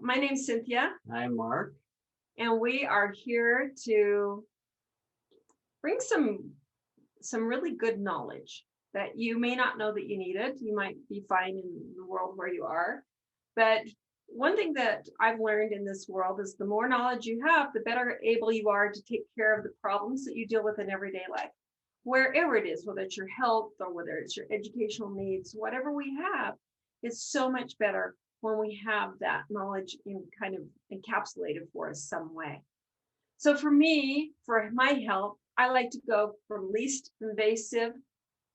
my name's Cynthia, I'm Mark. and we are here to bring some really good knowledge that you may not know that you needed. You might be fine in the world where you are, but one thing that I've learned in this world is the more knowledge you have, the better able you are to take care of the problems that you deal with in everyday life, wherever it is, whether it's your health or whether it's your educational needs, whatever we have, is so much better when we have that knowledge in kind of encapsulated for us some way. So for me, for my health, I like to go from least invasive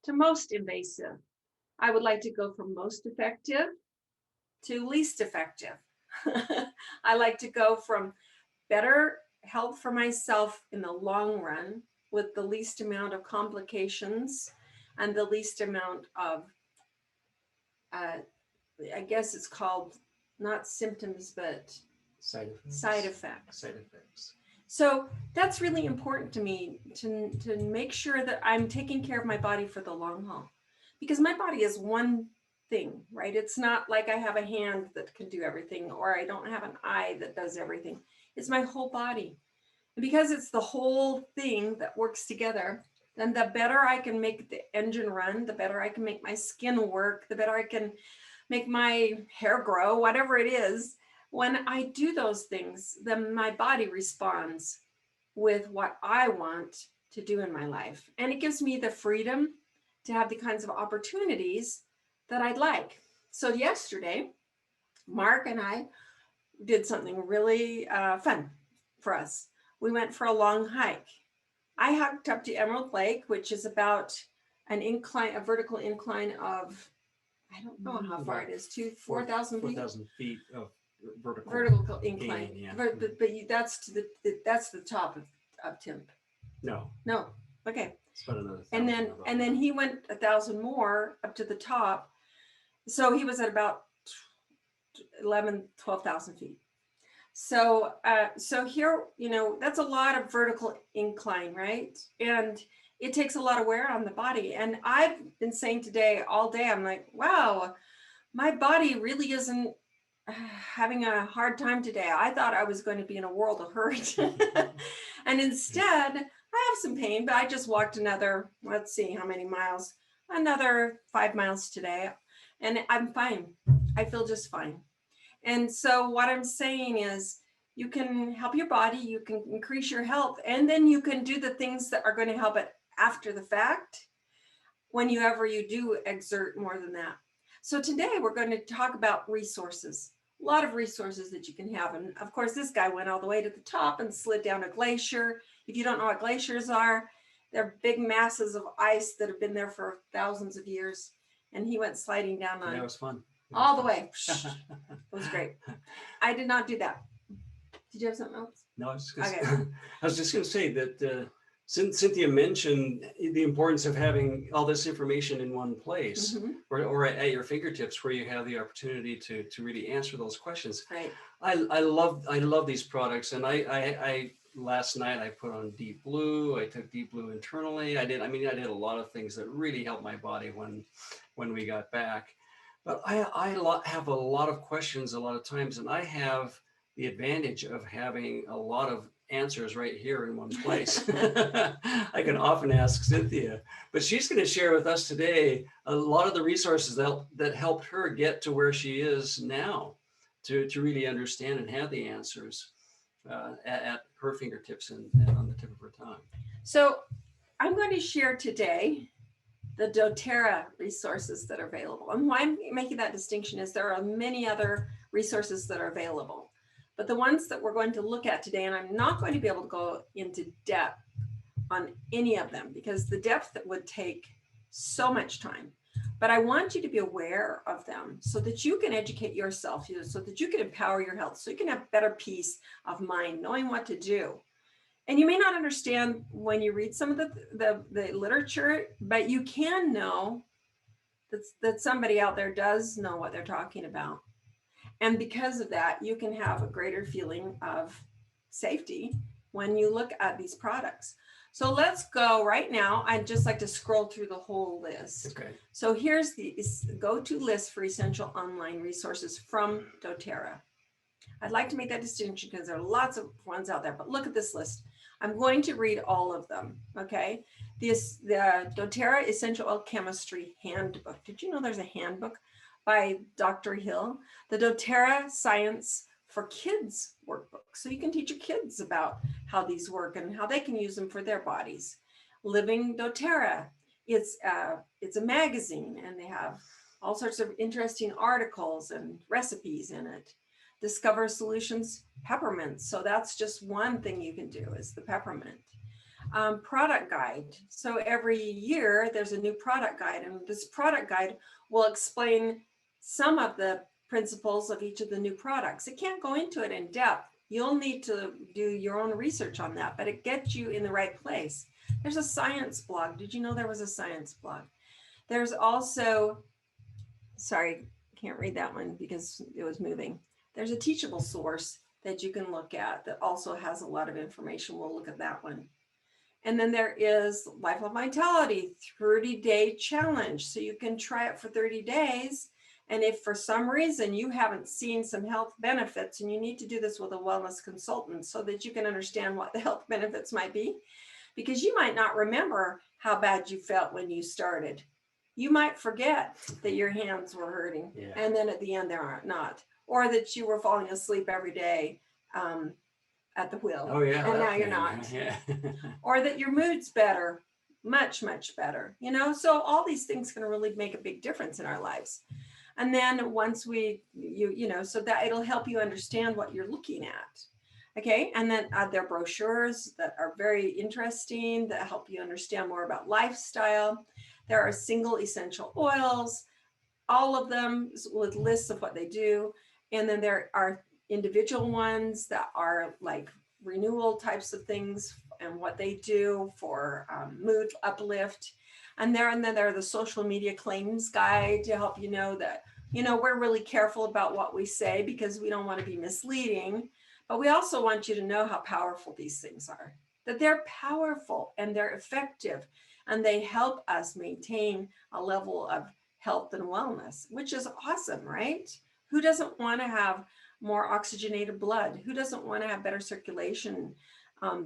to most invasive. I would like to go from most effective to least effective. I like to go from better health for myself in the long run with the least amount of complications and the least amount of, uh, I guess it's called not symptoms, but Side effects. side effects. Side effects. So that's really important to me to make sure that I'm taking care of my body for the long haul, because my body is one thing, right? It's not like I have a hand that can do everything, or I don't have an eye that does everything. It's my whole body. And because it's the whole thing that works together, then the better I can make the engine run, the better I can make my skin work, the better I can make my hair grow, whatever it is. When I do those things, then my body responds with what I want to do in my life. And it gives me the freedom to have the kinds of opportunities that I'd like. So yesterday, Mark and I did something really fun for us. We went for a long hike. I hiked up to Emerald Lake, which is about an incline, a vertical incline of, I don't know how far it is, 4,000 feet. 4,000 feet of vertical incline. gain, yeah. But that's the top of Timp. No, Okay. it's about another 1,000. And then he went 1,000 more up to the top. So he was at about 12,000 feet. So here, that's a lot of vertical incline, right? And it takes a lot of wear on the body. And I've been saying today all day, I'm like, wow, my body really isn't having a hard time today. I thought I was going to be in a world of hurt. And instead, I have some pain, but I just walked another, let's see how many miles, another 5 miles today. And I'm fine. I feel just fine. And so what I'm saying is you can help your body, you can increase your health, and then you can do the things that are going to help it after the fact whenever you do exert more than that. So today we're going to talk about resources, a lot of resources that you can have. And of course, this guy went all the way to the top and slid down a glacier. If you don't know what glaciers are, they're big masses of ice that have been there for thousands of years. And he went sliding down on That was fun. all the way. It was great. I did not do that. Did you have something else? No, I was just going to say that Cynthia mentioned the importance of having all this information in one place, or at your fingertips, where you have the opportunity to really answer those questions. Right. I love these products, and I last night I put on Deep Blue. I took Deep Blue internally. I did a lot of things that really helped my body when we got back. But I have a lot of questions a lot of times, and I have the advantage of having a lot of answers right here in one place. I can often ask Cynthia, but she's going to share with us today a lot of the resources that helped her get to where she is now, to really understand and have the answers at her fingertips and on the tip of her tongue. So I'm going to share today the Doterra resources that are available. And why I'm making that distinction is there are many other resources that are available. But the ones that we're going to look at today, and I'm not going to be able to go into depth on any of them because the depth that would take so much time. But I want you to be aware of them so that you can educate yourself, so that you can empower your health, so you can have better peace of mind, knowing what to do. And you may not understand when you read some of the literature, but you can know that somebody out there does know what they're talking about. And because of that, you can have a greater feeling of safety when you look at these products. So let's go right now. I'd just like to scroll through the whole list. Okay. So here's the go-to list for essential online resources from Doterra. I'd like to make that distinction because there are lots of ones out there, but look at this list. I'm going to read all of them, okay? The doTERRA Essential Oil Chemistry Handbook. Did you know there's a handbook by Dr. Hill? The doTERRA Science for Kids workbook. So you can teach your kids about how these work and how they can use them for their bodies. Living doTERRA. It's a magazine, and they have all sorts of interesting articles and recipes in it. Discover Solutions peppermint. So that's just one thing you can do is the peppermint. Product guide. So every year there's a new product guide, and this product guide will explain some of the principles of each of the new products. It can't go into it in depth. You'll need to do your own research on that, but it gets you in the right place. There's a science blog. Did you know there was a science blog? There's also, sorry, can't read that one because it was moving. There's a teachable source that you can look at that also has a lot of information. We'll look at that one. And then there is Life of Vitality 30-day challenge. So you can try it for 30 days. And if for some reason you haven't seen some health benefits, and you need to do this with a wellness consultant so that you can understand what the health benefits might be, because you might not remember how bad you felt when you started. You might forget that your hands were hurting, and then at the end they're not, or that you were falling asleep every day at the wheel. Oh yeah. And now you're not. Yeah. Or that your mood's better, much, much better. You know, so all these things can really make a big difference in our lives. And then once you know, so that it'll help you understand what you're looking at. Okay, and then there are brochures that are very interesting that help you understand more about lifestyle. There are single essential oils, all of them with lists of what they do. And then there are individual ones that are like renewal types of things and what they do for mood uplift. And then there are the social media claims guide to help you know that, you know, we're really careful about what we say because we don't want to be misleading. But we also want you to know how powerful these things are, that they're powerful and they're effective, and they help us maintain a level of health and wellness, which is awesome, right? Who doesn't want to have more oxygenated blood? Who doesn't want to have better circulation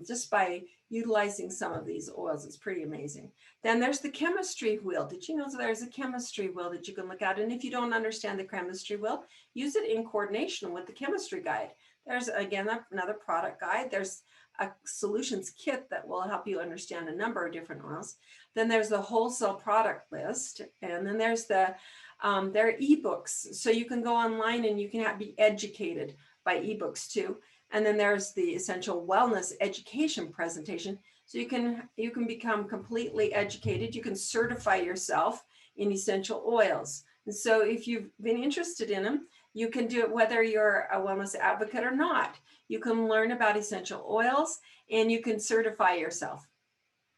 just by utilizing some of these oils? It's pretty amazing. Then there's the chemistry wheel. Did you know there's a chemistry wheel that you can look at? And if you don't understand the chemistry wheel, use it in coordination with the chemistry guide. There's, again, another product guide. There's a solutions kit that will help you understand a number of different oils. Then there's the wholesale product list. And then there's there are ebooks. So you can go online and you can be educated by ebooks too. And then there's the essential wellness education presentation. So you can become completely educated. You can certify yourself in essential oils. And so if you've been interested in them, you can do it whether you're a wellness advocate or not. You can learn about essential oils and you can certify yourself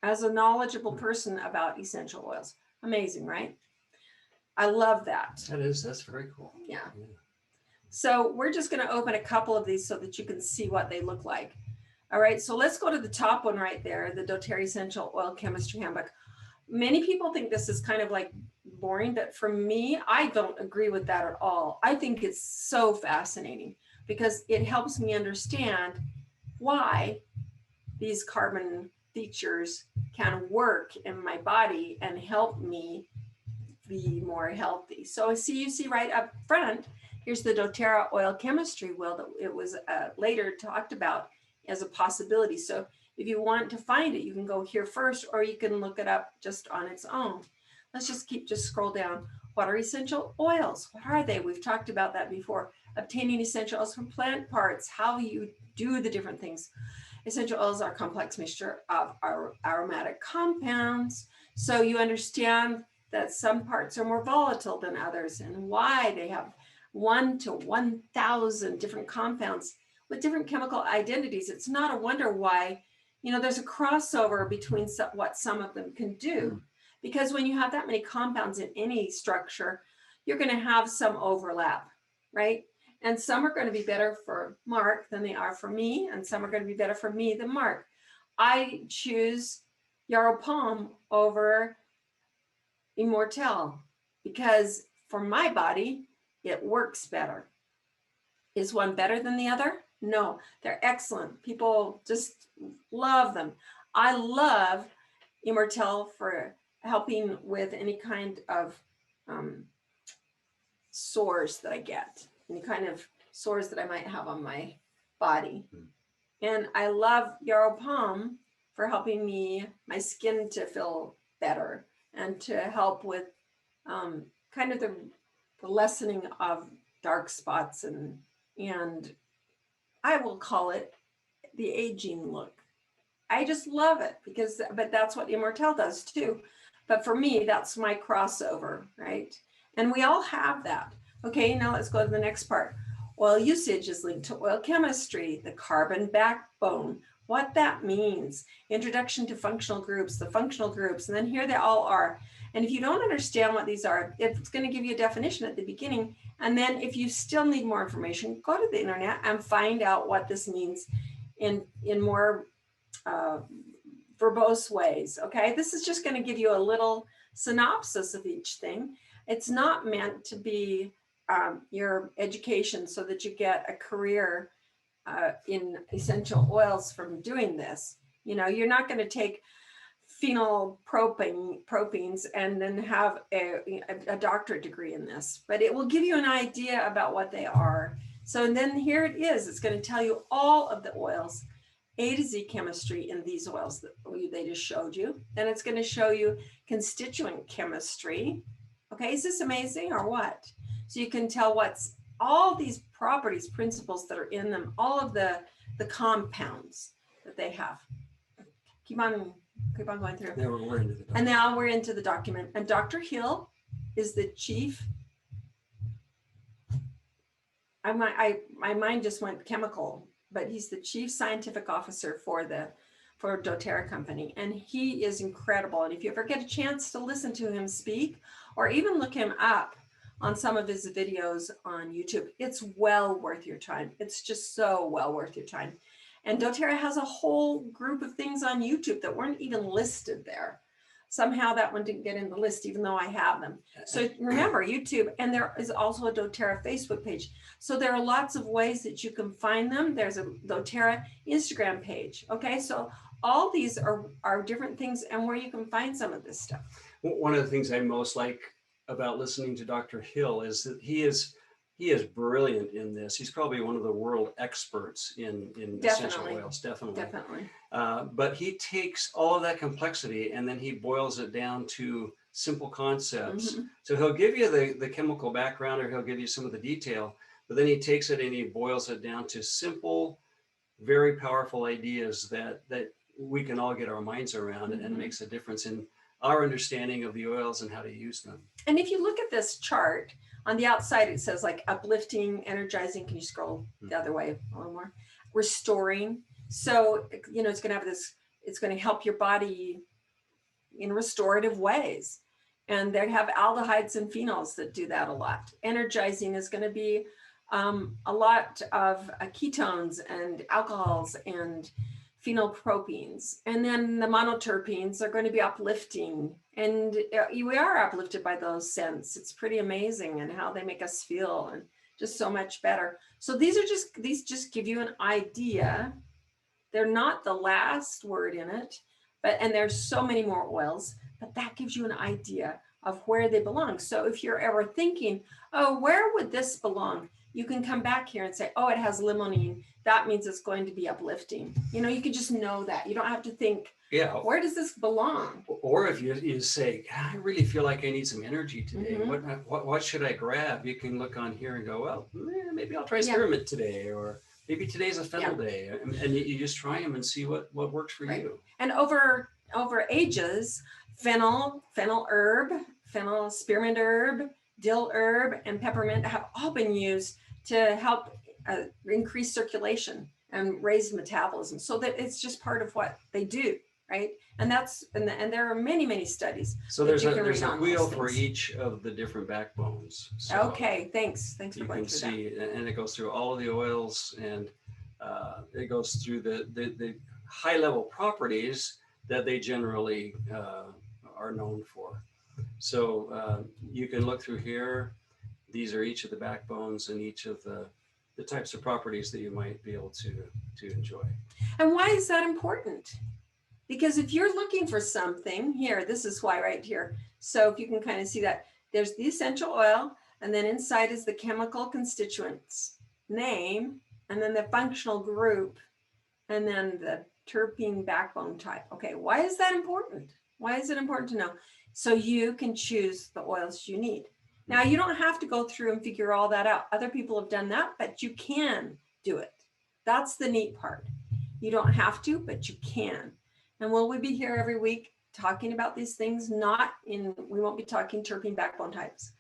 as a knowledgeable person about essential oils. Amazing, right? I love that. That's very cool. Yeah. So we're just going to open a couple of these so that you can see what they look like. All right, so let's go to the top one right there, the doTERRA Essential Oil Chemistry Handbook. Many people think this is kind of like boring, but for me, I don't agree with that at all. I think it's so fascinating because it helps me understand why these carbon features can work in my body and help me be more healthy. So you see right up front, here's the doTERRA oil chemistry wheel that it was later talked about as a possibility. So if you want to find it, you can go here first, or you can look it up just on its own. Let's just scroll down. What are essential oils? What are they? We've talked about that before. Obtaining essential oils from plant parts, how you do the different things. Essential oils are a complex mixture of our aromatic compounds. So you understand that some parts are more volatile than others and why they have 1 to 1,000 different compounds with different chemical identities. It's not a wonder why, you know, there's a crossover between what some of them can do. Because when you have that many compounds in any structure, you're going to have some overlap, right? And some are going to be better for Mark than they are for me, and some are going to be better for me than Mark. I choose Yarrow Palm over Immortelle because for my body, it works better. Is one better than the other? No, they're excellent. People just love them. I love Immortel for helping with any kind of um, sores that I get, any kind of sores that I might have on my body. And I love Yarrow Palm for helping me, my skin to feel better and to help with kind of the lessening of dark spots and I will call it the aging look. I just love it but that's what Immortel does too. But for me, that's my crossover, right? And we all have that. Okay, now let's go to the next part. Oil usage is linked to oil chemistry, the carbon backbone, what that means, introduction to functional groups, the functional groups, and then here they all are. And if you don't understand what these are, it's going to give you a definition at the beginning. And then if you still need more information, go to the internet and find out what this means in more verbose ways. Okay, this is just going to give you a little synopsis of each thing. It's not meant to be your education so that you get a career in essential oils from doing this. You know, you're not going to take phenylpropenes and then have a doctorate degree in this, but it will give you an idea about what they are. So then here it is. It's going to tell you all of the oils, A to Z chemistry in these oils that they just showed you. Then it's going to show you constituent chemistry. Okay, is this amazing or what? So you can tell what's all these properties, principles that are in them, all of the compounds that they have. Keep on going through. Yeah, we're into the document. And now we're into the document. And Dr. Hill is the chief. My mind just went chemical, but he's the chief scientific officer for Doterra company. And he is incredible. And if you ever get a chance to listen to him speak or even look him up on some of his videos on YouTube, it's well worth your time. It's just so well worth your time. And Doterra has a whole group of things on YouTube that weren't even listed there. Somehow that one didn't get in the list, even though I have them. So remember, YouTube, and there is also a Doterra Facebook page. So there are lots of ways that you can find them. There's a Doterra Instagram page. Okay, so all these are different things and where you can find some of this stuff. One of the things I most like about listening to Dr. Hill is that he is brilliant in this. He's probably one of the world experts in essential oils, definitely. But he takes all of that complexity and then he boils it down to simple concepts. Mm-hmm. So he'll give you the chemical background or he'll give you some of the detail, but then he takes it and he boils it down to simple, very powerful ideas that we can all get our minds around. Mm-hmm. And makes a difference in our understanding of the oils and how to use them. And if you look at this chart, on the outside, it says like uplifting, energizing. Can you scroll the other way a little more? Restoring. So, you know, it's going to have this, it's going to help your body in restorative ways. And they have aldehydes and phenols that do that a lot. Energizing is going to be a lot of ketones and alcohols and phenylpropenes. And then the monoterpenes are going to be uplifting. And we are uplifted by those scents. It's pretty amazing and how they make us feel and just so much better. So these just give you an idea. They're not the last word in it, and there's so many more oils, but that gives you an idea of where they belong. So if you're ever thinking, oh, where would this belong? You can come back here and say, oh, it has limonene. That means it's going to be uplifting. You know, you can just know that. You don't have to think, yeah, where does this belong? Or if you say, I really feel like I need some energy today. Mm-hmm. What should I grab? You can look on here and go, well, maybe I'll try spearmint today, or maybe today's a fennel day. And you just try them and see what works for you. And over ages, fennel herb, fennel spearmint herb, dill herb, and peppermint have all been used to help increase circulation and raise metabolism. So that it's just part of what they do, right? And there are many studies. So there's a wheel for each of the different backbones. So okay, thanks for going through that. You can see, and it goes through all of the oils, and it goes through the high level properties that they generally are known for. So you can look through here. These are each of the backbones and each of the the types of properties that you might be able to enjoy. And why is that important? Because if you're looking for something here, this is why right here. So if you can kind of see that, there's the essential oil, and then inside is the chemical constituents name, and then the functional group, and then the terpene backbone type. Okay, why is that important? Why is it important to know? So you can choose the oils you need. Now, you don't have to go through and figure all that out. Other people have done that, but you can do it. That's the neat part. You don't have to, but you can. And will we be here every week talking about these things? We won't be talking terpene backbone types,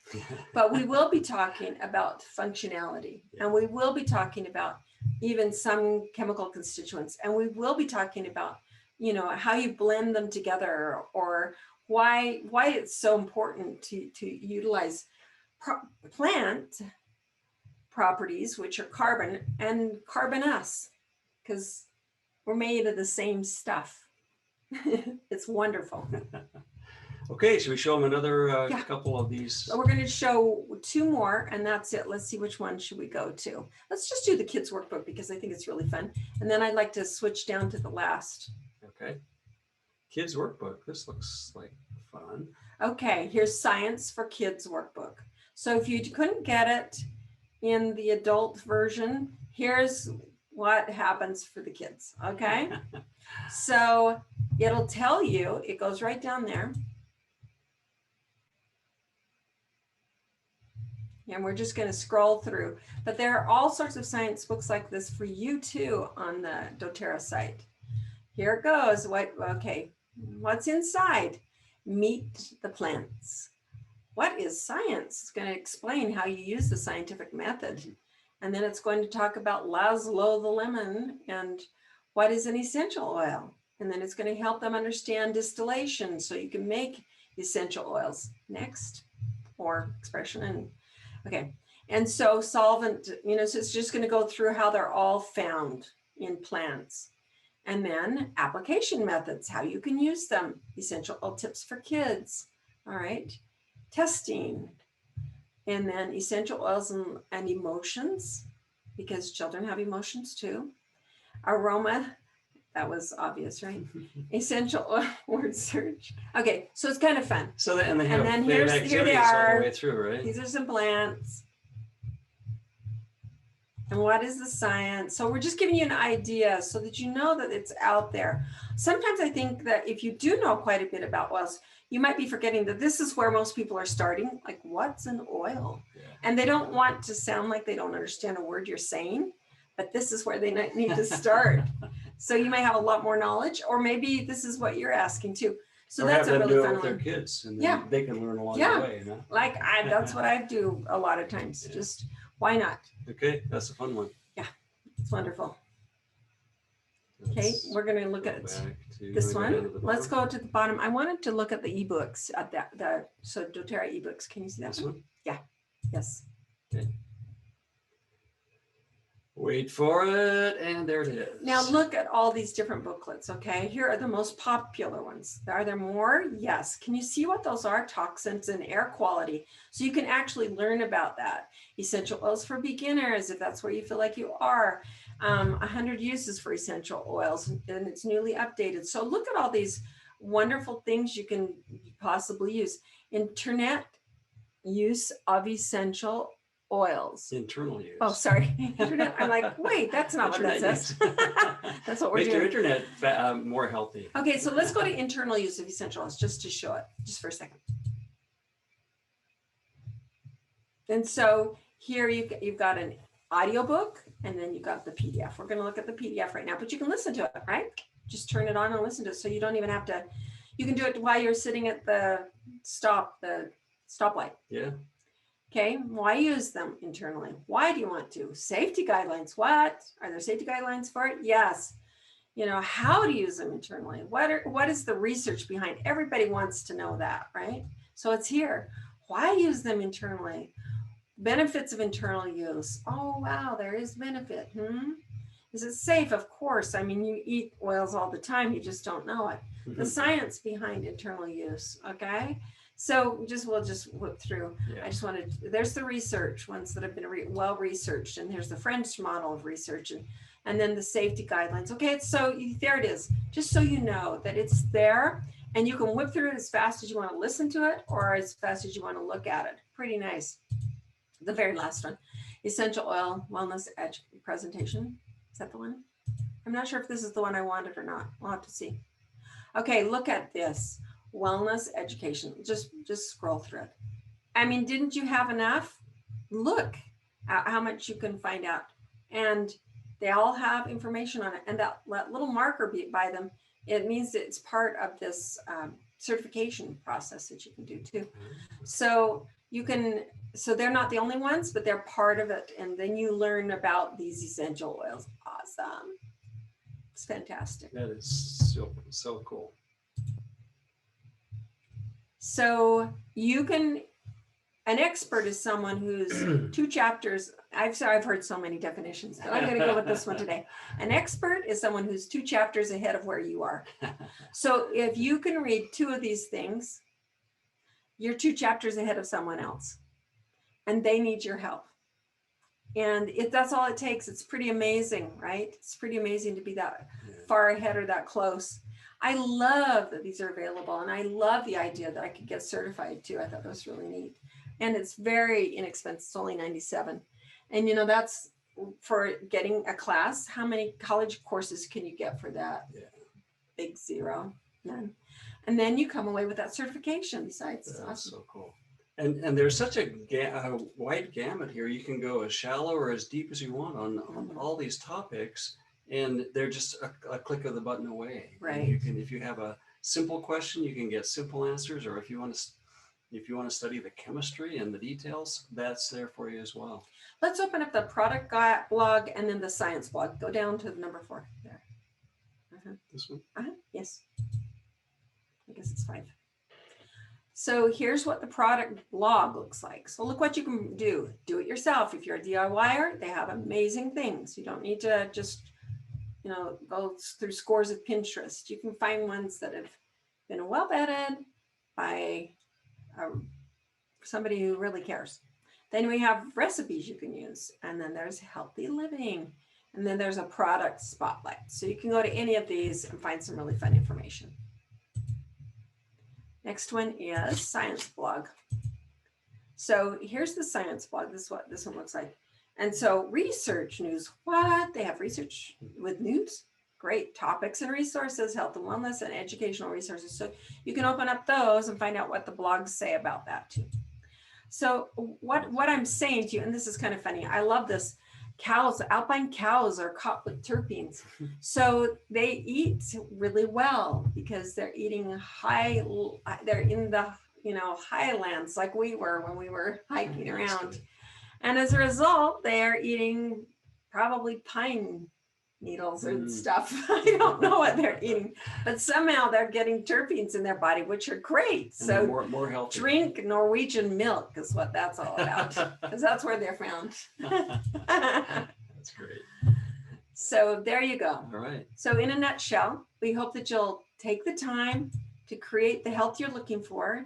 but we will be talking about functionality, and we will be talking about even some chemical constituents, and we will be talking about, how you blend them together, or why it's so important to utilize plant properties, which are carbon and carbonous, because we're made of the same stuff. It's wonderful. Okay, should we show them another Yeah. couple of these? So we're going to show 2 more, and that's it. Let's see, which one should we go to? Let's just do the kids workbook because I think it's really fun. And then I'd like to switch down to the last. Okay. Kids workbook. This looks like fun. Okay, here's Science for Kids workbook. So if you couldn't get it in the adult version, here's what happens for the kids. Okay. So it'll tell you, it goes right down there. And we're just going to scroll through, but there are all sorts of science books like this for you too on the Doterra site. Here it goes. What's inside? Meet the plants. What is science? It's going to explain how you use the scientific method. And then it's going to talk about Laszlo the lemon and what is an essential oil. And then it's going to help them understand distillation so you can make essential oils. Next, or expression. And okay. And so solvent, so it's just going to go through how they're all found in plants. And then application methods, how you can use them. Essential oil tips for kids. All right. Testing. And then essential oils and emotions, because children have emotions too. Aroma. That was obvious, right? Essential oil word search. Okay, so it's kind of fun. So here they are. All the way through, right? These are some plants. And what is the science? So we're just giving you an idea so that you know that it's out there. Sometimes I think that if you do know quite a bit about oils, you might be forgetting that this is where most people are starting. Like, what's an oil? Yeah. And they don't want to sound like they don't understand a word you're saying, but this is where they need to start. So you may have a lot more knowledge, or maybe this is what you're asking too. So that's a really fun one. Their kids, and then they can learn along the way. Huh? Like that's what I do a lot of times. Yeah. Just why not? Okay, that's a fun one. Yeah, it's wonderful. Okay, we're going to look at this one. Let's go to the bottom. I wanted to look at the ebooks at so Doterra ebooks. Can you see that one? Yeah. Yes. Okay. Wait for it, and there it is. Now look at all these different booklets, okay? Here are the most popular ones. Are there more? Yes. Can you see what those are? Toxins and air quality. So you can actually learn about that. Essential oils for beginners, if that's where you feel like you are. 100 uses for essential oils, and it's newly updated. So look at all these wonderful things you can possibly use. Internet use of essential oils. Internal use. Oh, sorry. Internet. I'm like, wait, that's not what that says. That's what we're doing. Make your internet more healthy. Okay, so let's go to internal use of essential oils just to show it, just for a second. And so here you've got an audiobook, and then you've got the PDF. We're going to look at the PDF right now, but you can listen to it, right? Just turn it on and listen to it. So you don't even have to, you can do it while you're sitting at the stoplight. Yeah. Okay, why use them internally? Why do you want to? Safety guidelines. What? Are there safety guidelines for it? Yes. How to use them internally. What is the research behind? Everybody wants to know that, right? So it's here. Why use them internally? Benefits of internal use. Oh, wow, there is benefit. Is it safe? Of course. I mean, you eat oils all the time. You just don't know it. The science behind internal use, okay? So we'll just whip through. Yeah. I just wanted, there's the research ones that have been well researched, and here's the French model of research, and then the safety guidelines. Okay, so there it is. Just so you know that it's there, and you can whip through it as fast as you want to listen to it or as fast as you want to look at it. Pretty nice. The very last one, essential oil wellness edge presentation. Is that the one? I'm not sure if this is the one I wanted or not. We'll have to see. Okay, look at this. Wellness education. Just scroll through it. I mean, didn't you have enough? Look at how much you can find out. And they all have information on it. And that little marker by them, it means that it's part of this certification process that you can do too. So you can, so they're not the only ones, but they're part of it. And then you learn about these essential oils. Awesome. It's fantastic. That is so cool. So you can, an expert is someone who's 2 chapters. I've heard so many definitions, but I'm going to go with this one today. An expert is someone who's 2 chapters ahead of where you are. So if you can read 2 of these things, you're 2 chapters ahead of someone else, and they need your help. And if that's all it takes, it's pretty amazing, right? It's pretty amazing to be that far ahead or that close. I love that these are available, and I love the idea that I could get certified too. I thought that was really neat. And it's very inexpensive. It's only $97. And you know, that's for getting a class. How many college courses can you get for that? Yeah. Big zero, none. And then you come away with that certification besides. It's That's awesome. so cool. And there's such a wide gamut here. You can go as shallow or as deep as you want on all these topics, and they're just a click of the button away. Right. And you can, if you have a simple question, you can get simple answers, or if you want to study the chemistry and the details, that's there for you as well. Let's open up the product blog and then the science blog. Go down to the number 4 there. This one? Yes. I guess it's 5. So here's what the product blog looks like. So look what you can do. Do it yourself. If you're a DIYer, they have amazing things. You don't need to just, you know, go through scores of Pinterest. You can find ones that have been well vetted by somebody who really cares. Then we have recipes you can use. And then there's healthy living. And then there's a product spotlight. So you can go to any of these and find some really fun information. Next one is science blog. So here's the science blog. This is what this one looks like. And so research news, what? They have research with news? Great. Topics and resources, health and wellness, and educational resources. So you can open up those and find out what the blogs say about that too. So what I'm saying to you, and this is kind of funny, I love this. Cows, alpine cows are caught with terpenes. So they eat really well because they're eating they're in the, you know, highlands like we were when we were hiking around. And as a result, they're eating probably pine needles and stuff. I don't know what they're eating, but somehow they're getting terpenes in their body, which are great. So more healthy. Drink Norwegian milk is what that's all about, because that's where they're found. That's great. So there you go. All right. So in a nutshell, we hope that you'll take the time to create the health you're looking for,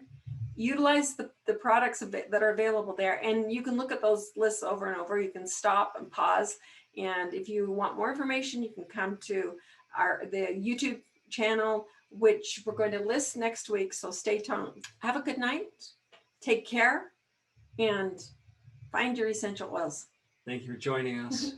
utilize the products that are available there, and you can look at those lists over and over. You can stop and pause. And if you want more information, you can come to the YouTube channel, which we're going to list next week. So stay tuned. Have a good night. Take care and find your essential oils. Thank you for joining us.